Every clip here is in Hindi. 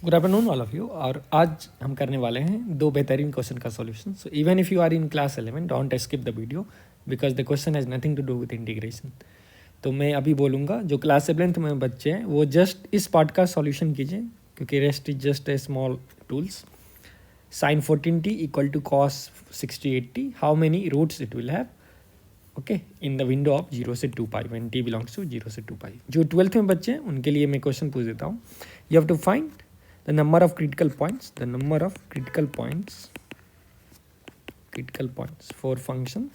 Good afternoon all of you. और आज हम करने वाले हैं दो बेहतरीन क्वेश्चन का solution. So even if you are in class 11 don't skip the video because the question has nothing to do with integration. तो मैं अभी बोलूँगा जो क्लास 11th में बच्चे हैं वो जस्ट इस पार्ट का सॉल्यूशन कीजिए क्योंकि rest is just a small tools. Sine 14t equal to cos 6080 how many roots it will have okay in the window of 0 से 2 pi when t belongs to 0 से 2 पाई। जो 12th में बच्चे हैं उनके लिए मैं क्वेश्चन पूछ देता हूँ। You have to find the number of critical points for function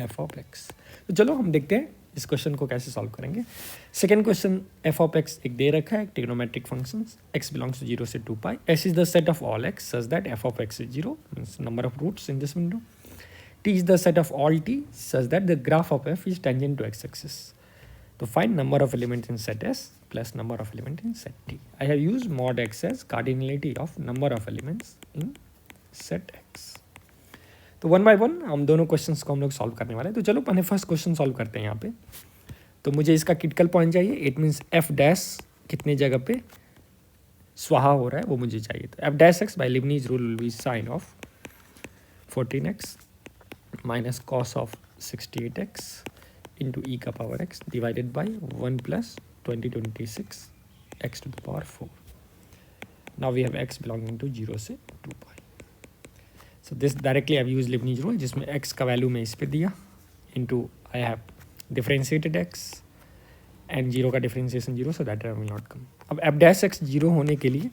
f of x। तो चलो हम देखते हैं इस क्वेश्चन को कैसे सॉल्व करेंगे। Second question f of x एक दे रखा है, trigonometric function x belongs to 0 से 2 pi. s is the set of all x such that f of x is 0 means number of roots in this window. t is the set of all t such that the graph of f is tangent to x axis। तो find number of elements in set S plus number of elements in set T। I have used mod x as cardinality of number of elements in set X। तो वन बाय वन हम दोनों क्वेश्चंस को हम लोग सॉल्व करने वाले हैं। तो चलो पहले फर्स्ट क्वेश्चन सॉल्व करते हैं यहाँ पे। तो मुझे इसका क्रिटिकल पॉइंट चाहिए। इट मीन्स एफ डैश कितने जगह पे स्वाहा हो रहा है वो मुझे चाहिए। तो f dash x by Leibniz rule will be sine of 14x minus cos of 68x into e का power x divided by 1 plus 2026 x to the power 4। Now we have x belonging to 0 से 2 pi। So this directly I have used Leibniz rule जिसमें x का वैल्यू मैं इस पे दिया into I have differentiated x and 0 का differentiation 0 so that will not come। अब f dash x 0 होने के लिए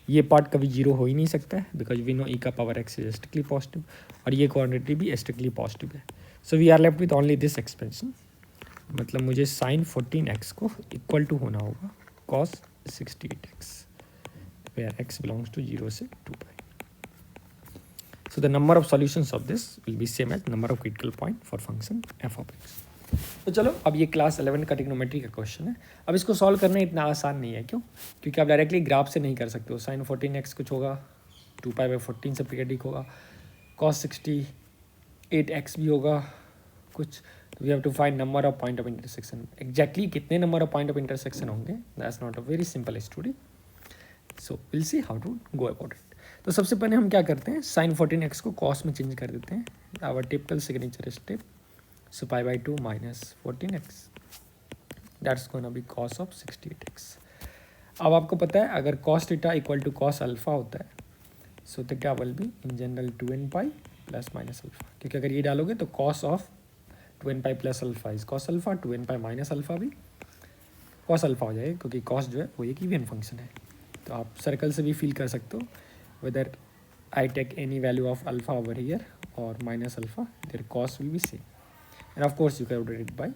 ये पार्ट कभी 0 हो ही नहीं सकता है बिकॉज वी नो e का power x is strictly positive और ये क्वान्टिटी भी strictly पॉजिटिव है। So we are left with only this expansion. मतलब मुझे साइन 14x को इक्वल टू होना होगा cos 68x where x belongs to 0 से 2 pi. So the number of solutions of this will be same as number of critical point for function f of x। तो चलो अब ये क्लास 11 का ट्रिग्नोमेट्री का क्वेश्चन है। अब इसको सॉल्व करना इतना आसान नहीं है। क्यों? क्योंकि आप डायरेक्टली ग्राफ से नहीं कर सकते हो। साइन 14x कुछ होगा 2 पाई बाई 14 से पीरियडिक होगा, कॉस 68x भी होगा कुछ। तो we have to find number of point of intersection. Exactly कितने number of point of intersection होंगे that's not a very simple story. So will see how to go about it. तो सबसे पहले हम क्या करते हैं, साइन 14x को कॉस में चेंज कर देते हैं। Our typical signature step. So pi by 2 minus 14x that's gonna be cos of 68x। अब आपको पता है अगर cos theta equal to cos alpha होता है so theta will be in general 2n pi plus minus alpha. क्योंकि अगर ये डालोगे तो cos of 2n pi plus alpha is cos alpha, 2n pi minus alpha भी कॉस अल्फा हो जाएगा क्योंकि कॉस जो है वो एक इवन फंक्शन है। तो आप सर्कल से भी फील कर सकते हो whether I take any value of alpha over here और minus alpha there cos will be same and of course you can rotate it by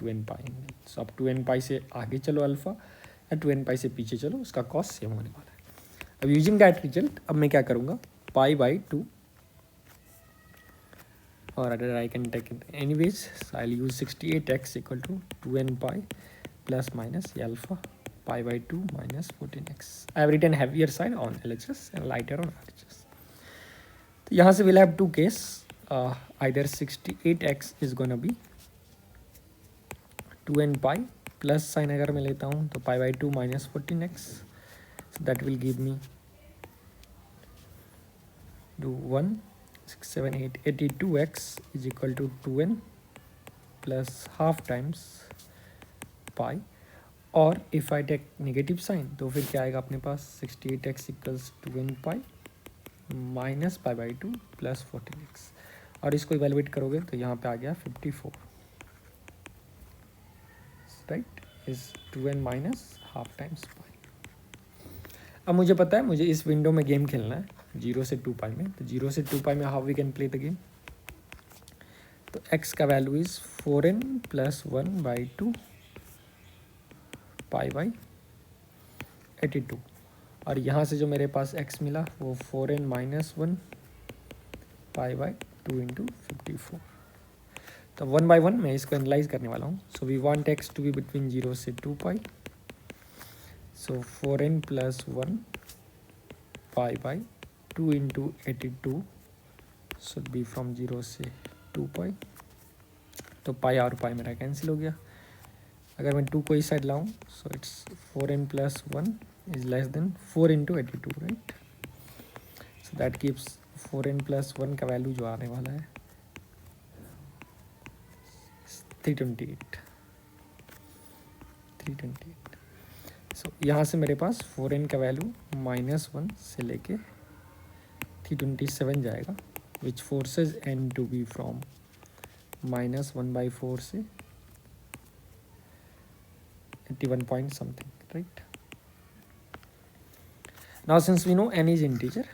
2n pi. सो आप 2n पाई से आगे चलो अल्फा या 2n पाई से पीछे चलो उसका कॉस सेम होने वाला है। अब यूजिंग दैट रिजल्ट अब मैं क्या करूँगा, पाई by 2 or rather I can take it anyways, so I'll use 68x equal to 2n pi plus minus alpha pi by 2 minus 14x। I have written heavier side on LHS and lighter on RHS। तो यहाँ से we'll have two case, either 68x is gonna be 2n pi plus sign अगर मैं लेता हूँ तो pi by 2 minus 14x, so that will give me do 1 6 7 8 82x is equal to 2n plus half times pi। और if I take negative sign तो फिर क्या आएगा अपने पास 68x equals 2n pi minus pi by 2 plus 14x। और इसको इवेलुएट करोगे तो यहाँ पे आ गया 54 right is 2n minus half times पाई। अब मुझे पता है मुझे इस विंडो में गेम खेलना है 0 से 2 पाई में। तो 0 से 2 पाई में how we can play the game. तो x का value is 4n plus 1 by 2 pi by 82 और यहाँ से जो मेरे पास x मिला वो 4n minus 1 pi by 2 into 54। तो 1 बाई 1 मैं इसको एनालाइज करने वाला हूँ। So we want x to be between 0 से 2 pi. So 4n plus 1 pi by 2 into 82 should be from 0 से 2 पाई। तो पाई और पाई मेरा कैंसिल हो गया। अगर मैं 2 को इस साइड लाऊं so it's 4n plus 1 is less than 4 into 82, right? So that keeps 4n plus 1 का वैल्यू जो आने वाला है 328. सो यहाँ से मेरे पास 4n का वैल्यू -1 से लेके 327 जाएगा, which forces n to be from -1/4 से 81 point something, right? Now since we know n is integer,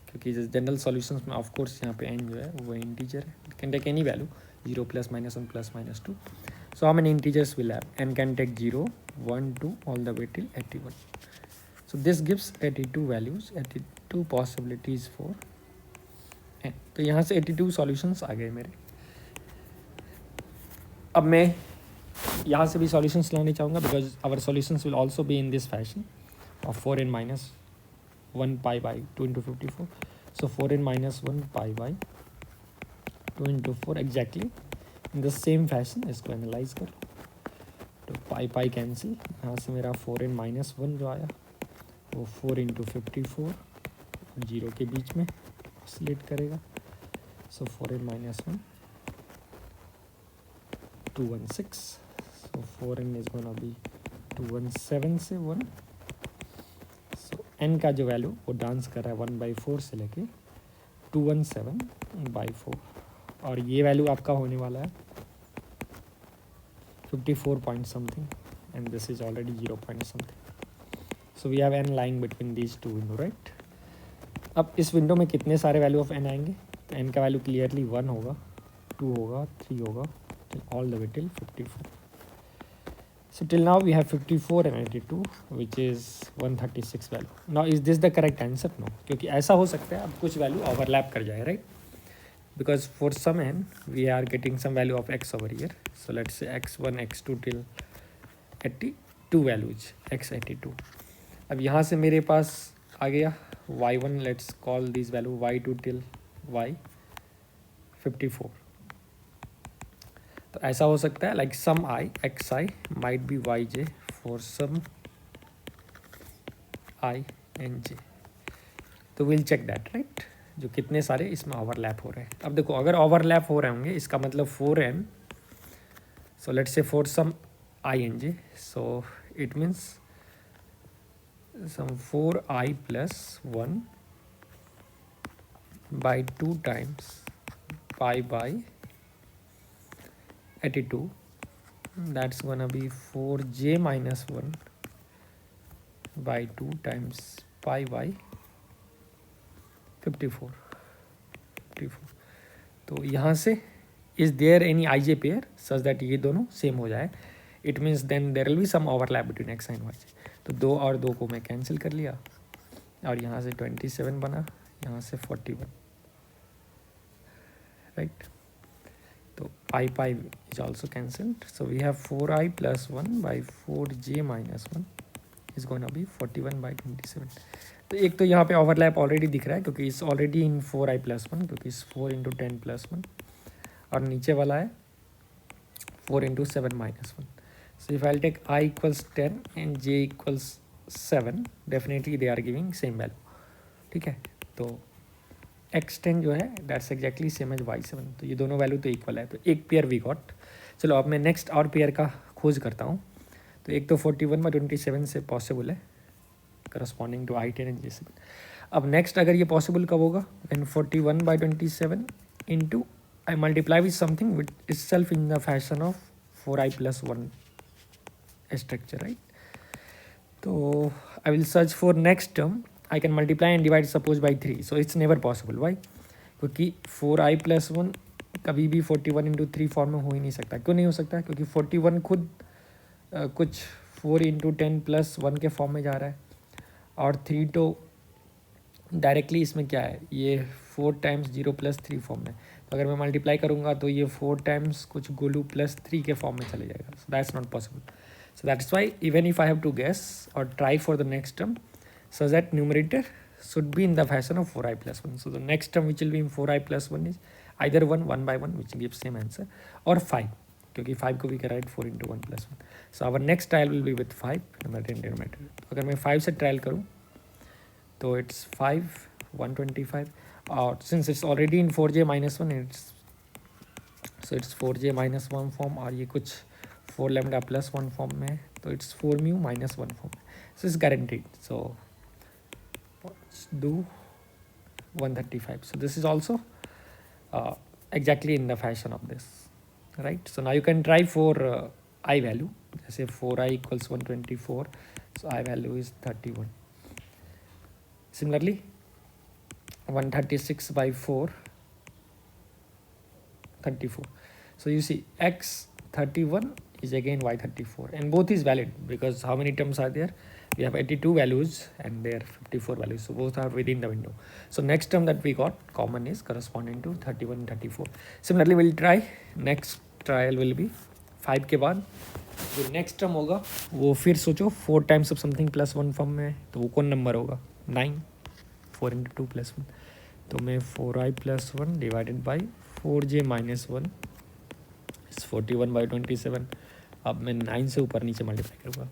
क्योंकि जनरल सॉल्यूशंस में ऑफ कोर्स यहाँ पे n जो है वो इंटीजर है, it can take any value 0 + -1 + -2. So how many integers will have? N can take 0, 1, 2 all the way till 81. So this gives 82 values, 82 possibilities for n. तो यहाँ से 82 solutions आ गए मेरे. अब मैं यहाँ से भी solutions लाने चाहूँगा because our solutions will also be in this fashion of 4n minus 1 pi by 2 into 54. So 4n minus 1 pi by 2 into 4 exactly in the same fashion. इसको एनालाइज कर तो पाई कैंसिल, यहाँ से मेरा 4n minus 1 जो आया वो 4 into 54 जीरो के बीच में ऑसिलेट करेगा. सो 4n minus 1 216. So 4n is gonna B 217 से 1. सो n का जो वैल्यू वो डांस कर रहा है 1/4 से लेके 217/4, और ये वैल्यू आपका होने वाला है 54 point something, and this is already 0 point something. So we have n lying between these two window, right? अब इस विंडो में कितने सारे वैल्यू ऑफ n आएंगे? तो n का वैल्यू क्लियरली 1 होगा, 2 होगा, 3 होगा, all the way till 54. So till now we have 54 and 82 which is 136 value. Now is this the correct answer? No, क्योंकि ऐसा हो सकता है अब कुछ वैल्यू ओवरलैप कर जाए, right? Because for some n we are getting some value of x over here. So let's say x1 x2 till 82 values, x 82. अब यहाँ से मेरे पास आ गया y1, let's call this value y2 till y 54. तो ऐसा हो सकता है like some I xi might be yj for some I and j. तो we'll check that, right? जो कितने सारे इसमें ओवरलैप हो रहे हैं. अब देखो अगर ओवरलैप हो रहे होंगे इसका मतलब 4n, so let's say for some I and J, so it means some 4i + 1 by 2 times pi by 82, that's gonna be 4j - 1 by 2 times pi by 54. तो यहाँ से is there any I J pair such that ये दोनों सेम हो जाए? It means then there will be some overlap between X and Y J. तो 2 और 2 को मैं कैंसिल कर लिया और यहाँ से 27 बना, यहाँ से 41, राइट? तो pi is also cancelled. So we have 4i + 1 by 4j - 1 is gonna be 41/27. तो एक तो यहाँ पे ओवरलैप ऑलरेडी दिख रहा है क्योंकि इस ऑलरेडी इन 4i + 1, क्योंकि इस 4 × 10 + 1, और नीचे वाला है 4 × 7 - 1. So if I take i = 10 and j = 7, definitely they are giving same value, ठीक है? तो x10 जो है that's exactly same as y7. तो ये दोनों वैल्यू तो इक्वल है, तो एक पेयर वी गॉट. चलो अब मैं नेक्स्ट और पेयर का खोज करता हूँ. तो एक तो 41/27 से पॉसिबल है corresponding to i10 and j7. अब नेक्स्ट अगर ये पॉसिबल कब होगा? When 41/27 into I multiply with something which is self in the fashion of 4i + 1 structure, right? तो I will search for next term. I can multiply and divide suppose by 3. So it's never possible. Why? क्योंकि 4i + 1 कभी भी 41 × 3 फॉर्म में हो ही नहीं सकता. क्यों नहीं हो सकता? क्योंकि 41 खुद कुछ 4 × 10 + 1 के फॉर्म में जा रहा है, और 3 तो डायरेक्टली इसमें क्या है, ये 4 टाइम्स 0 + 3 फॉर्म में. तो अगर मैं मल्टीप्लाई करूँगा तो ये 4 टाइम्स कुछ गोलू +3 के फॉर्म में चले जाएगा. So that's not possible. So that's why even if I have to guess or try for the next term, so that numerator should be in the fashion of 4i + 1. So the next term which will be in 4i + 1 is either 1 by 1 which gives same answer, or 5. क्योंकि 5 को we can write 4 into 1 + 1. So our next trial will be with 5 numerator and denominator. अगर मैं 5 से ट्रायल करूँ तो इट्स 5 125 और since it's already in 4j - 1 it's 4j - 1 form और ये कुछ 4 लैम्डा + 1 फॉर्म में है तो इट्स 4 म्यू - 1 फॉर्म में. So it's guaranteed. So do 135. So this is also exactly in the fashion of this, right? So now you can try for I value. Let's say 4i = 124. So I value is 31. Similarly 136 by 4 34. So you see x 31 is again y 34 and both is valid because how many terms are there? We have 82 values and there are 54 values, so both are within the window. So next term that we got common is corresponding to 31 and 34. Similarly we'll try next trial will be 5 के बाद जो next term होगा वो फिर सोचो 4 times of something + 1 फॉर्म में है तो वो कौन नंबर होगा? 9. 4 into 2 + 1 तो मैं 4i + 1 डिवाइडेड बाई 4j - 1 इस 41/27. अब मैं 9 से ऊपर नीचे मल्टीप्लाई करूँगा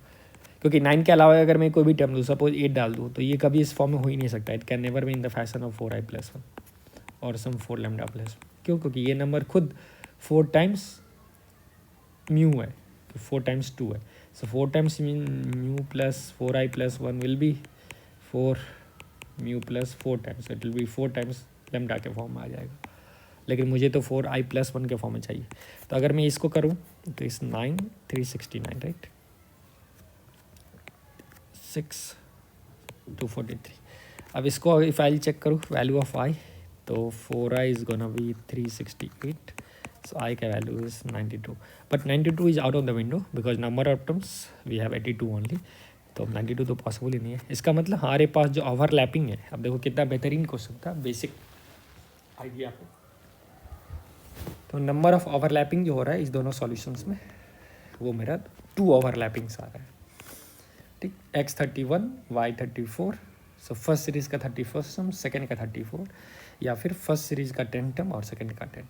क्योंकि 9 के अलावा अगर मैं कोई भी टर्म दूँ सपोज 8 डाल दूँ तो ये कभी इस फॉर्म में हो ही नहीं सकता. It can never be in the fashion of 4i + 1 और सम 4 लैम्डा + 1. क्यों? क्योंकि ये नंबर खुद 4 टाइम्स म्यू है, 4 टाइम्स 2 है. सो 4 times mu + 4i + 1 will be 4 mu + 4 times. It will be 4 times lambda के फॉर्म में आ जाएगा. लेकिन मुझे तो 4i + 1 के फॉर्म में चाहिए. तो अगर मैं इसको करूँ तो इस 9 369 राइट 6 243. अब इसको इफ आई चेक करूँ वैल्यू ऑफ i तो 4i is gonna be 368. So i का value is 92. But 92 is out of the window because number of terms we have 82 only. तो 92 तो पॉसिबल ही नहीं है. इसका मतलब हमारे पास जो ओवरलैपिंग है, अब देखो कितना बेहतरीन क्वेश्चन था, बेसिक आइडिया को. तो नंबर ऑफ ओवरलैपिंग जो हो रहा है इस दोनों सॉल्यूशंस में वो मेरा 2 ओवरलैपिंग्स आ रहा है. ठीक, x 31 y 34. So first series का 31st टर्म, सेकेंड का 34 या फिर फर्स्ट सीरीज़ का 10 टर्म और सेकेंड का 10.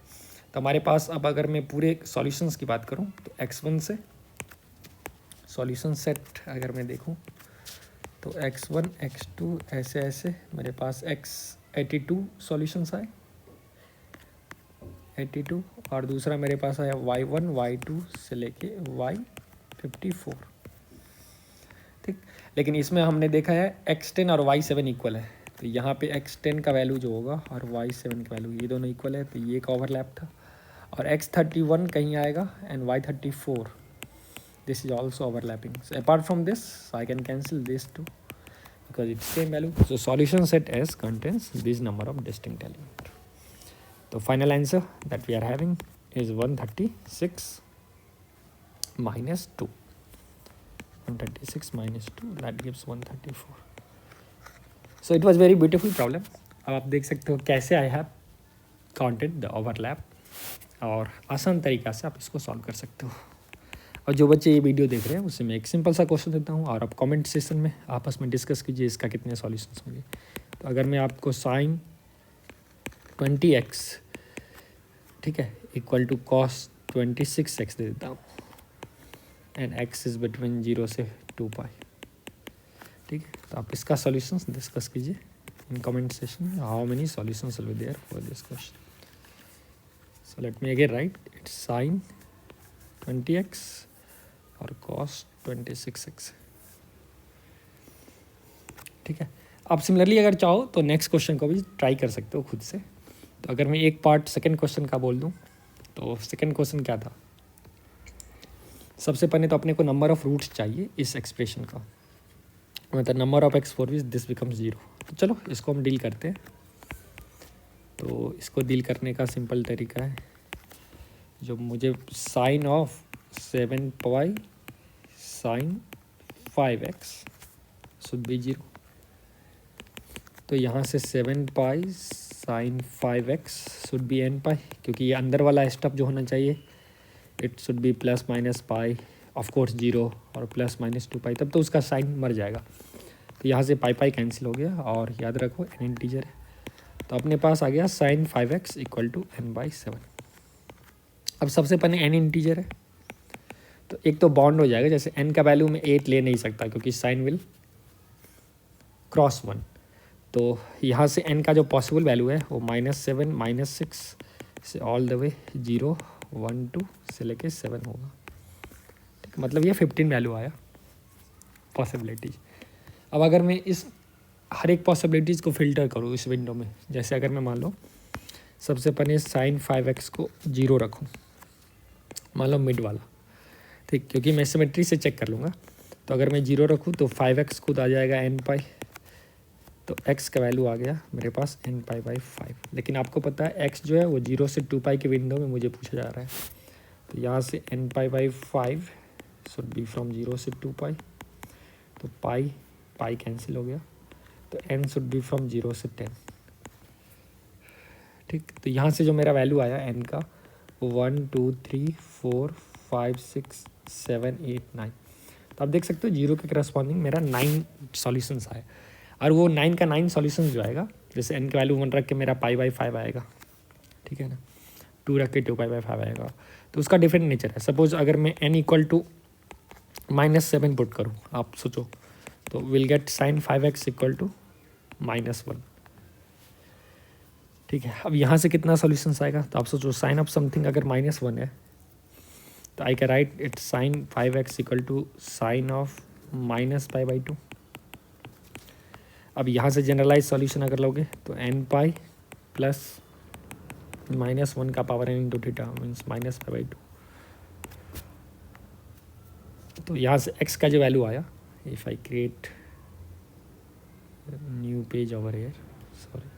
तो हमारे पास अब अगर मैं पूरे सॉल्यूशंस की बात करूं तो x1 से सॉल्यूशन सेट अगर मैं देखूं तो x1 x2 ऐसे ऐसे मेरे पास x82 सॉल्यूशंस आए 82 और दूसरा मेरे पास आया y1 y2 से लेके y54. ठीक, लेकिन इसमें हमने देखा है x10 और y7 इक्वल है. तो यहाँ पे x10 का वैल्यू जो होगा और y7 का वैल्यू ये दोनों इक्वल है तो ये एक ओवरलैप था. और x31 कहीं आएगा and y34 this is also overlapping. So apart from this I can cancel this two because it's same value. So solution set S contains this number of distinct element. तो final answer that we are having is 136 - 2. 136 - 2 that gives 134. So it was very beautiful problem. अब आप देख सकते हो कैसे I have counted the overlap और आसान तरीक़ा से आप इसको सॉल्व कर सकते हो. और जो बच्चे ये वीडियो देख रहे हैं उससे मैं एक सिंपल सा क्वेश्चन देता हूँ और आप कमेंट सेक्शन में आपस में डिस्कस कीजिए इसका कितने सॉल्यूशंस होंगे. तो अगर मैं आपको sin 20x ठीक है इक्वल टू cos 26x दे देता हूँ एंड x इज़ बिटवीन 0 से 2π. ठीक है, तो आप इसका सॉल्यूशंस डिस्कस कीजिए in comment session. How many solutions will be there for this question. So let me again write it's sin 20x और cos 26x. ठीक है, आप सिमिलरली अगर चाहो तो नेक्स्ट क्वेश्चन को भी ट्राई कर सकते हो खुद से. तो अगर मैं एक पार्ट सेकंड क्वेश्चन का बोल दूं तो सेकंड क्वेश्चन क्या था. सबसे पहले तो अपने को नंबर ऑफ रूट्स चाहिए इस एक्सप्रेशन का, मतलब number of x4 which this becomes 0. तो चलो इसको हम डील करते हैं. तो इसको डील करने का सिंपल तरीका है जो मुझे sine of 7π sin 5x should be 0. तो यहाँ से 7π sin 5x should B nπ क्योंकि ये अंदर वाला स्टेप जो होना चाहिए it should be ±π of course 0 और ±2π तब तो उसका साइन मर जाएगा. तो यहाँ से पाई कैंसिल हो गया और याद रखो n इंटीजर है. तो अपने पास आ गया sin 5x = n/7. अब सबसे पहले n इंटीजर है तो एक तो बाउंड हो जाएगा, जैसे n का वैल्यू में 8 ले नहीं सकता क्योंकि साइन विल क्रॉस 1। तो यहाँ से n का जो पॉसिबल वैल्यू है वो -7 -6 से ऑल द वे 0 1 2 से लेके 7 होगा। ठीक, मतलब ये 15 वैल्यू आया पॉसिबिलिटीज। अब अगर मैं इस हर एक पॉसिबिलिटीज़ को फिल्टर करूँ इस विंडो में, जैसे अगर मैं मान लो सबसे पहले sin 5x को 0 रखूँ, मान लो मिड वाला, ठीक, क्योंकि मैं सिमेट्री से चेक कर लूँगा। तो अगर मैं 0 रखूँ तो 5x खुद आ जाएगा n पाई, तो x का वैल्यू आ गया मेरे पास n पाई बाई 5। लेकिन आपको पता है x जो है वो 0 से 2 पाई के विंडो में मुझे पूछा जा रहा है, तो यहाँ से n pi by 5 should be from 0 से 2 पाई, तो पाई पाई कैंसिल हो गया, तो n शुड बी फ्रॉम 0 से 10। ठीक, तो यहाँ से जो मेरा वैल्यू आया n का वो 1 2 3 4 5 6 7 8 9। तो आप देख सकते हो 0 के करस्पॉन्डिंग मेरा 9 सॉल्यूशंस आए, और वो 9 का 9 सॉल्यूशंस जो आएगा, जैसे n का वैल्यू 1 रख के मेरा पाई बाई 5 आएगा, ठीक है ना, 2 रख के 2 पाई बाई 5 आएगा, तो उसका डिफरेंट नेचर है। सपोज अगर मैं n इक्वल टू -7 पुट करूँ, आप सोचो, तो will get sin 5x equal to -1। ठीक है, अब यहाँ से कितना सॉल्यूशंस आएगा, तो आप सोचो साइन ऑफ समथिंग अगर -1 है तो I can write it sin 5x equal to sine of -π/2। अब यहाँ से जनरलाइज सॉल्यूशन अगर लोगे तो n पाई प्लस -1 का power n into theta means -π/2। तो यहाँ से x का जो वैल्यू आया, if I create new page over here, sorry,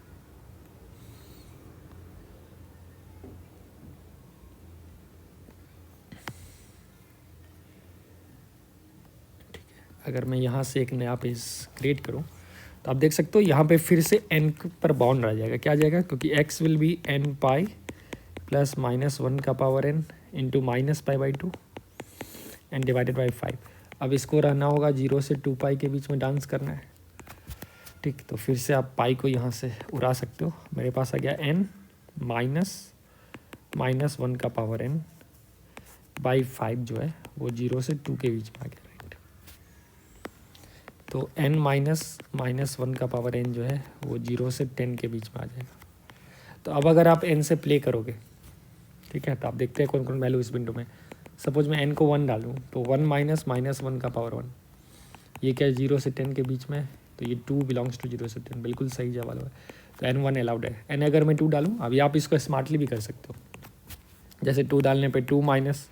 अगर मैं यहाँ से एक नया पेज क्रिएट करूँ तो आप देख सकते हो यहाँ पे फिर से n पर बाउंड रह जाएगा। क्या आ जाएगा, क्योंकि x will be n pi plus -1 का power n into -π/2 and divided by 5। अब इसको रहना होगा 0 से 2 पाई के बीच में डांस करना है। ठीक, तो फिर से आप पाई को यहाँ से उड़ा सकते हो। मेरे पास आ गया n -1 का पावर n बाई 5 जो है वो 0 से 2 के बीच में आ गया, राइट। तो n -1 का पावर n जो है वो 0 से 10 के बीच में आ जाएगा। तो अब अगर आप n से प्ले करोगे, ठीक है, तो आप देखते हैं कौन कौन वैल्यू इस विंडो में। सपोज मैं n को 1 डालूँ तो 1 -1 का पावर 1, ये क्या है 0 से 10 के बीच में, तो ये 2 बिलोंग्स टू 0 से 10, बिल्कुल सही जवाब है। तो n 1 अलाउड है। n अगर मैं 2 डालूँ, अभी आप इसको स्मार्टली भी कर सकते हो, जैसे 2 डालने पे 2 माइनस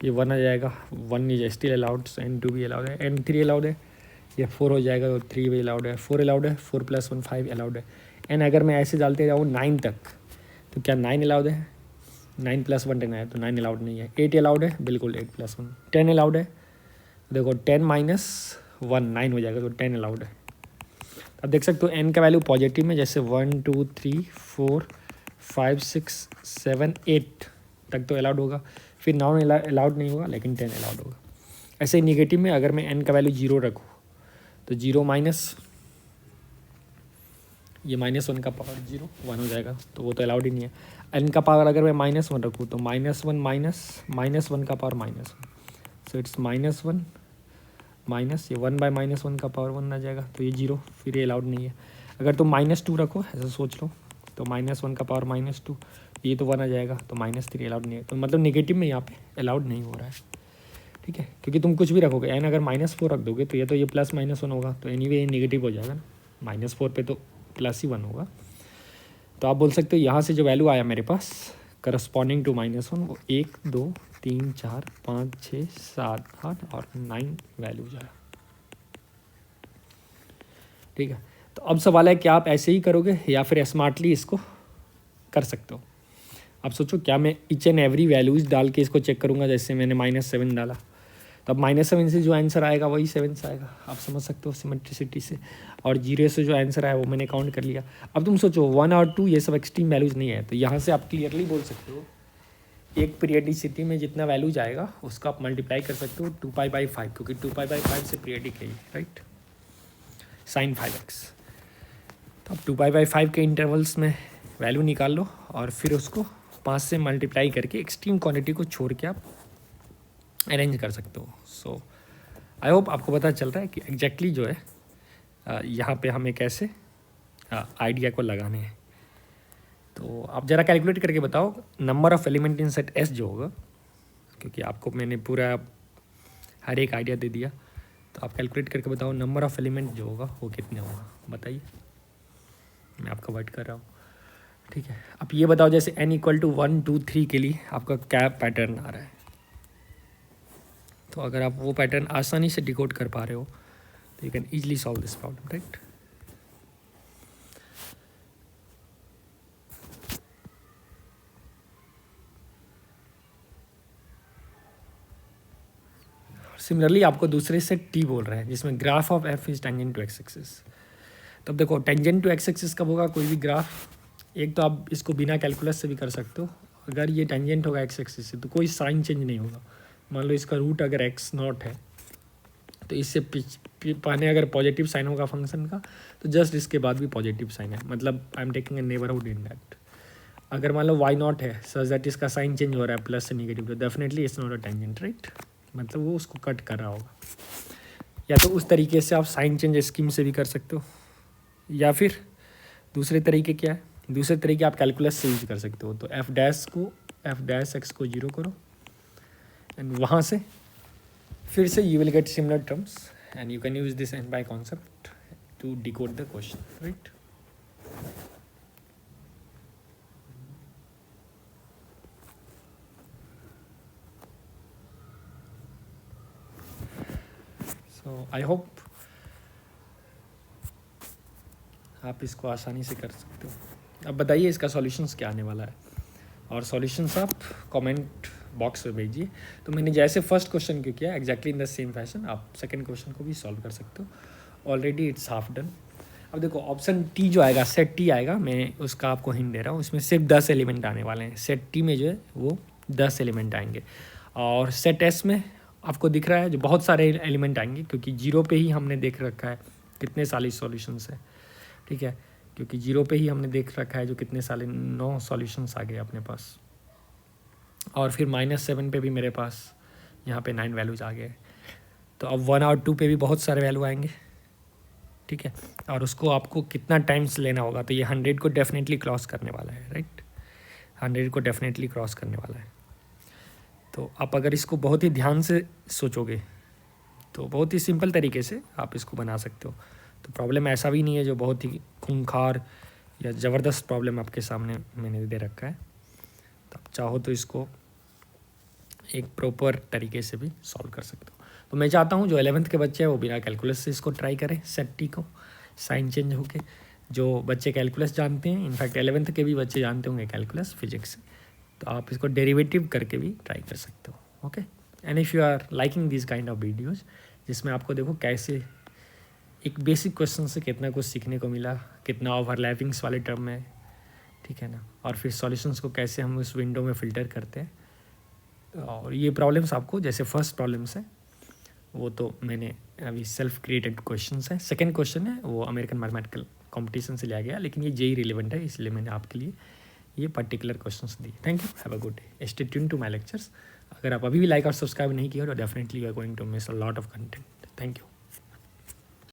ये 1 आ जाएगा, 1 is still allowed, so n 2 भी अलाउड है। n 3 अलाउड है, ये 4 हो जाएगा, तो 3 भी अलाउड है। 4 अलाउड है, 4 + 1 5 अलाउड है। n अगर मैं ऐसे डालते जाऊँ 9 तक, तो क्या 9 अलाउड है, 9 + 1 10 है, तो 9 अलाउड नहीं है। 8 अलाउड है, बिल्कुल 8 + 1 10 अलाउड है, देखो 10 - 1 9 हो जाएगा, तो 10 अलाउड है। अब देख सकते हो n का वैल्यू पॉजिटिव में, जैसे 1 2 3 4 5 6 7 8 तक तो अलाउड होगा, फिर 9 अलाउड नहीं होगा, लेकिन 10 अलाउड होगा। ऐसे ही निगेटिव में अगर मैं n का वैल्यू 0 रखूँ तो 0 माइनस ये -1 का पावर 0 1 हो जाएगा, तो वो तो अलाउड ही नहीं है। n का पावर अगर मैं -1 रखूँ तो -1 माइनस 1 का पावर -1, सो इट्स -1 माइनस ये 1 बाय -1 का पावर 1 आ जाएगा, तो ये 0, फिर ये अलाउड नहीं है। अगर तुम -2 रखो, ऐसा सोच लो, तो -1 का पावर -2, ये तो 1 आ जाएगा, तो -3 अलाउड नहीं है। तो मतलब नेगेटिव में यहाँ पे अलाउड नहीं हो रहा है, ठीक है, क्योंकि तुम कुछ भी रखोगे। n अगर -4 रख दोगे तो ये +-1 होगा, तो एनीवे ये नेगेटिव हो जाएगा ना, -4 पे तो प्लस ही 1 होगा। तो आप बोल सकते हो यहाँ से जो वैल्यू आया मेरे पास करस्पॉन्डिंग टू -1, वो 1 2 3 4 5 6 7 8 और 9 वैल्यूज आया, ठीक है। तो अब सवाल है कि आप ऐसे ही करोगे या फिर स्मार्टली इसको कर सकते हो। आप सोचो, क्या मैं ईच एंड एवरी वैल्यूज डाल के इसको चेक करूँगा, जैसे मैंने -7 डाला, तो अब -7 से जो आंसर आएगा वही 7 से आएगा, आप समझ सकते हो सिमेट्रिसिटी से। और 0 से जो आंसर आया वो मैंने काउंट कर लिया। अब तुम सोचो 1 और 2 ये सब एक्सट्रीम वैल्यूज़ नहीं है, तो यहाँ से आप क्लियरली बोल सकते हो एक पीरियडिसिटी में जितना वैल्यू जाएगा उसका आप मल्टीप्लाई कर सकते हो 2π/5, क्योंकि 2π/5 से पीरियडिक है, राइट, sin 5x। तो अब 2π/5 के इंटरवल्स में वैल्यू निकाल लो और फिर उसको 5 से मल्टीप्लाई करके एक्सट्रीम क्वांटिटी को छोड़ के आप अरेंज कर सकते हो। सो आई होप आपको पता चल रहा है कि एग्जैक्टली जो है यहाँ पे हमें कैसे आइडिया को लगाने हैं। तो आप ज़रा कैलकुलेट करके बताओ number of element in set S जो होगा, क्योंकि आपको मैंने पूरा हर एक आइडिया दे दिया। तो आप कैलकुलेट करके बताओ नंबर ऑफ़ एलिमेंट जो होगा वो कितने होगा, बताइए। मैं आपका वेट कर रहा हूँ, ठीक है। अब ये बताओ जैसे n = 1 2 3 के लिए आपका क्या पैटर्न आ रहा है। तो अगर आप वो पैटर्न आसानी से डिकोड कर पा रहे हो तो you can easily solve this problem, right. Similarly आपको दूसरे से टी बोल रहा है जिसमें graph of F is tangent to X axis. तब देखो टेंजेंट टू एक्स एक्सिस कब होगा कोई भी ग्राफ, एक तो आप इसको बिना कैलकुलस से भी कर सकते हो। अगर ये टेंजेंट होगा एक्स एक्सिस से तो कोई साइन चेंज नहीं होगा। मान लो इसका रूट अगर x0 है तो इससे पाने अगर पॉजिटिव साइन होगा फंक्शन का तो जस्ट इसके बाद भी पॉजिटिव साइन है, मतलब I am taking a neighbourhood in that. अगर मान लो y0 है सच दैट इसका साइन चेंज हो रहा है प्लस से निगेटिव, तो definitely it's not a tangent, right. मतलब वो उसको कट कर रहा होगा। या तो उस तरीके से आप साइन चेंज स्कीम से भी कर सकते हो, या फिर दूसरे तरीके क्या है, दूसरे तरीके आप कैलकुलस से यूज कर सकते हो। तो एफ डैश एक्स को 0 करो एंड वहाँ से फिर से you will get similar terms and you can use this and by concept to decode the question, right. So I hope आप इसको आसानी से कर सकते हो। अब बताइए इसका सॉल्यूशंस क्या आने वाला है, और सॉल्यूशंस आप कमेंट बॉक्स में भेजिए। तो मैंने जैसे फर्स्ट क्वेश्चन को किया exactly in the same fashion आप सेकंड क्वेश्चन को भी सॉल्व कर सकते हो। Already it's half done. अब देखो ऑप्शन टी जो आएगा सेट टी आएगा, मैं उसका आपको हिंट दे रहा हूँ। इसमें सिर्फ 10 एलिमेंट आने वाले हैं। सेट टी में जो है वो 10 एलिमेंट आएंगे, और सेट एस में आपको दिख रहा है जो बहुत सारे एलिमेंट आएंगे, क्योंकि 0 पे ही हमने देख रखा है कितने सारे सॉल्यूशंस है, ठीक है। क्योंकि 0 पे ही हमने देख रखा है जो कितने सारे 9 सॉल्यूशंस आ गए अपने पास, और फिर -7 पे भी मेरे पास यहाँ पे 9 वैल्यूज़ आ गए। तो अब 1 और 2 पे भी बहुत सारे वैल्यू आएंगे, ठीक है। और उसको आपको कितना टाइम्स लेना होगा, तो ये 100 को डेफिनेटली क्रॉस करने वाला है, राइट। 100 को डेफिनेटली क्रॉस करने वाला है। तो आप अगर इसको बहुत ही ध्यान से सोचोगे तो बहुत ही सिंपल तरीके से आप इसको बना सकते हो। तो प्रॉब्लम ऐसा भी नहीं है जो बहुत ही खूंखार या ज़बरदस्त प्रॉब्लम आपके सामने मैंने दे रखा है। तो आप चाहो तो इसको एक प्रॉपर तरीके से भी सॉल्व कर सकते हो। तो मैं चाहता हूँ जो 11th के बच्चे हैं वो बिना कैलकुलस से इसको ट्राई करें, सेट टी को साइन चेंज होके। जो बच्चे कैलकुलस जानते हैं, इनफैक्ट 11th के भी बच्चे जानते होंगे कैलकुलस फिजिक्स से, तो आप इसको डेरिवेटिव करके भी ट्राई कर सकते हो, okay. And if you are liking this kind of videos जिसमें आपको देखो कैसे एक बेसिक क्वेश्चन से कितना कुछ सीखने को मिला, कितना ओवरलैपिंग्स वाले टर्म में, ठीक है ना, और फिर सॉल्यूशंस को कैसे हम उस विंडो में फ़िल्टर करते हैं। और ये प्रॉब्लम्स आपको जैसे फर्स्ट प्रॉब्लम्स है वो तो मैंने अभी सेल्फ क्रिएटेड क्वेश्चंस है। सेकंड क्वेश्चन है वो अमेरिकन मैथमेटिकल कंपटीशन से लिया गया, लेकिन ये जेई रिलेवेंट है इसलिए मैंने आपके लिए ये पर्टिकुलर क्वेश्चंस दिए। Thank you, have a good day, stay tune to my lectures. अगर आप अभी भी लाइक और सब्सक्राइब नहीं किया तो definitely you are going to miss a lot of content. Thank you.